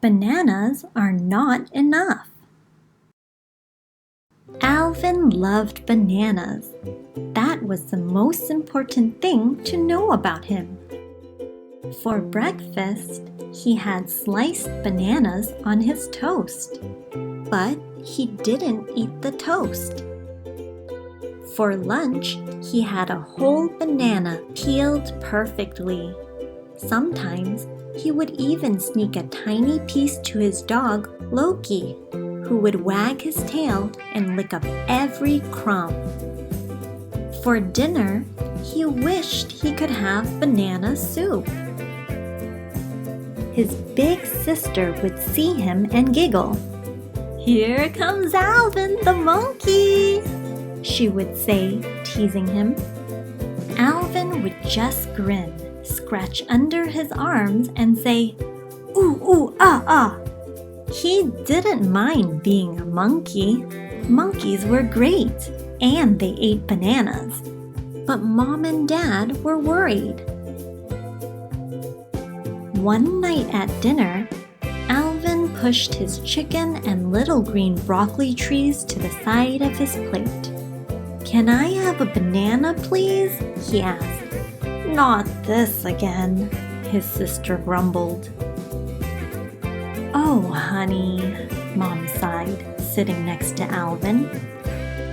Bananas are not enough. Alvin loved bananas. That was the most important thing to know about him. For breakfast, he had sliced bananas on his toast, but he didn't eat the toast. For lunch, he had a whole banana peeled perfectly. Sometimes, he would even sneak a tiny piece to his dog, Loki, who would wag his tail and lick up every crumb. For dinner, he wished he could have banana soup. His big sister would see him and giggle. "Here comes Alvin the monkey," she would say, teasing him. Alvin would just grin, scratch under his arms, and say, "Ooh, ooh, ah, ah." He didn't mind being a monkey. Monkeys were great, and they ate bananas. But Mom and Dad were worried. One night at dinner, Alvin pushed his chicken and little green broccoli trees to the side of his plate. "Can I have a banana, please?" he asked. "Not this again," his sister grumbled. "Oh, honey," Mom sighed, sitting next to Alvin.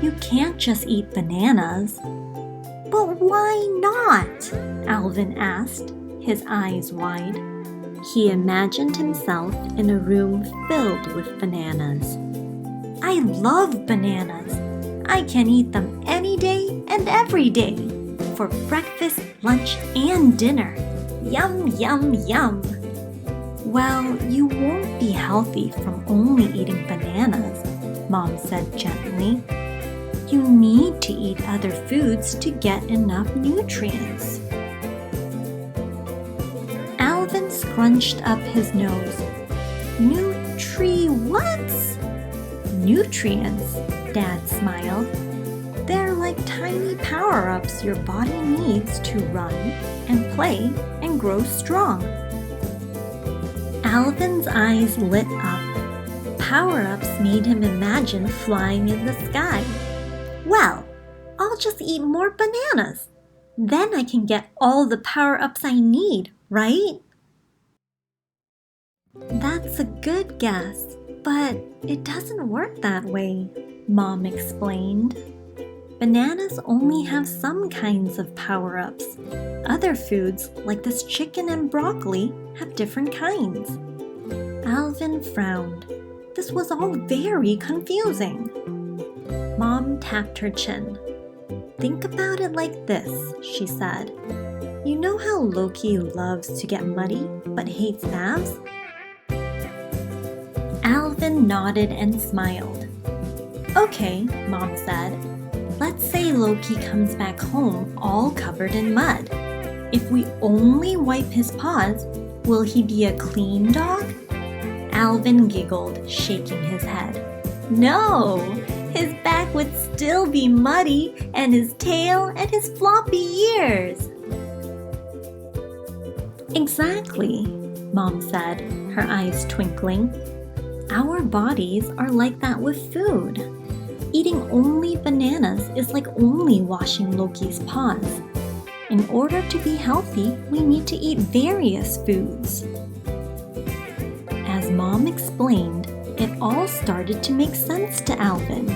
"You can't just eat bananas." "But why not?" Alvin asked, his eyes wide. He imagined himself in a room filled with bananas. "I love bananas. I can eat them any day and every day, for breakfast, lunch, and dinner. Yum, yum, yum." "Well, you won't be healthy from only eating bananas," Mom said gently. "You need to eat other foods to get enough nutrients." Alvin scrunched up his nose. "What?" "Nutrients," Dad smiled. "They're like tiny power-ups your body needs to run and play and grow strong." Alvin's eyes lit up. Power-ups made him imagine flying in the sky. "Well, I'll just eat more bananas. Then I can get all the power-ups I need, right?" "That's a good guess, but it doesn't work that way," Mom explained. "Bananas only have some kinds of power-ups. Other foods, like this chicken and broccoli, have different kinds." Alvin frowned. This was all very confusing. Mom tapped her chin. "Think about it like this," she said. "You know how Loki loves to get muddy but hates baths?" Alvin nodded and smiled. "Okay," Mom said. "Let's say Loki comes back home all covered in mud. If we only wipe his paws, will he be a clean dog?" Alvin giggled, shaking his head. "No! His back would still be muddy, and his tail and his floppy ears." "Exactly," Mom said, her eyes twinkling. "Our bodies are like that with food. Eating only bananas is like only washing Loki's paws. In order to be healthy, we need to eat various foods." As Mom explained, it all started to make sense to Alvin.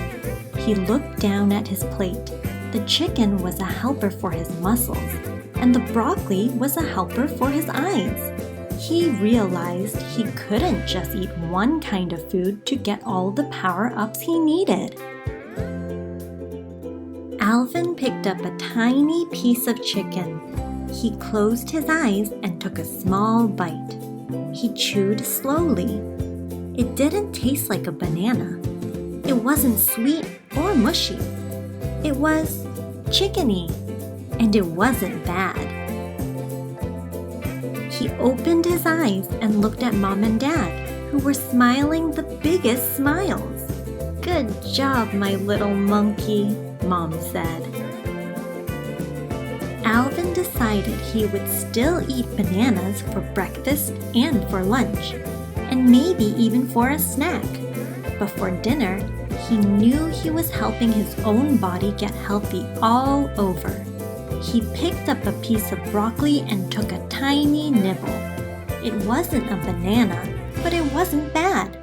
He looked down at his plate. The chicken was a helper for his muscles, and the broccoli was a helper for his eyes. He realized he couldn't just eat one kind of food to get all the power-ups he needed. Alvin picked up a tiny piece of chicken. He closed his eyes and took a small bite. He chewed slowly. It didn't taste like a banana. It wasn't sweet or mushy. It was chickeny, and it wasn't bad. He opened his eyes and looked at Mom and Dad, who were smiling the biggest smiles. "Good job, my little monkey," Mom said. Alvin decided he would still eat bananas for breakfast and for lunch, and maybe even for a snack. Before dinner, he knew he was helping his own body get healthy all over. He picked up a piece of broccoli and took a tiny nibble. It wasn't a banana, but it wasn't bad.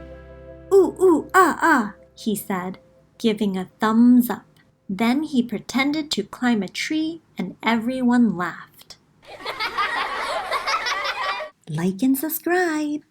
"Ooh, ooh, ah, ah," he said, giving a thumbs up. Then he pretended to climb a tree and everyone laughed. Like and subscribe.